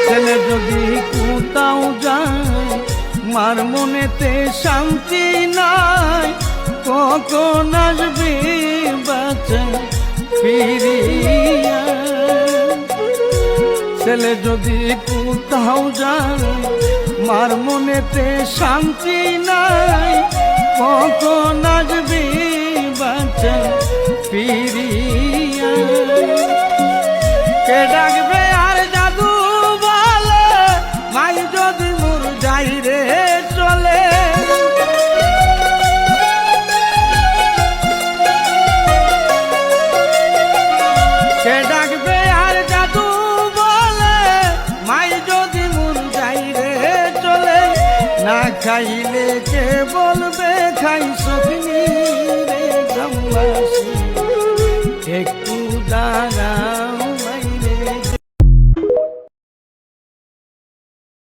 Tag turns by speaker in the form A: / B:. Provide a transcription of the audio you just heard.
A: ছেলে যদি কোথাও যায় মার মনেতে শান্তি নাই, কখন আসবে বাঁচা ফিরিয়া। ছেলে যদি কোথাও যায় মার মনেতে শান্তি নাই, কখন আসবে বাঁচা ফিরিয়া। কে ডাকবে আর জাদু বলে মাই যদি মোর যাই রে চলে। কে ডাকবে আর জাদু বলে মাই যদি মোর যাই রে চলে। না খাইলে কে বলবে খাই সখী রে গ্রামবাসী একটু দাঁড়া।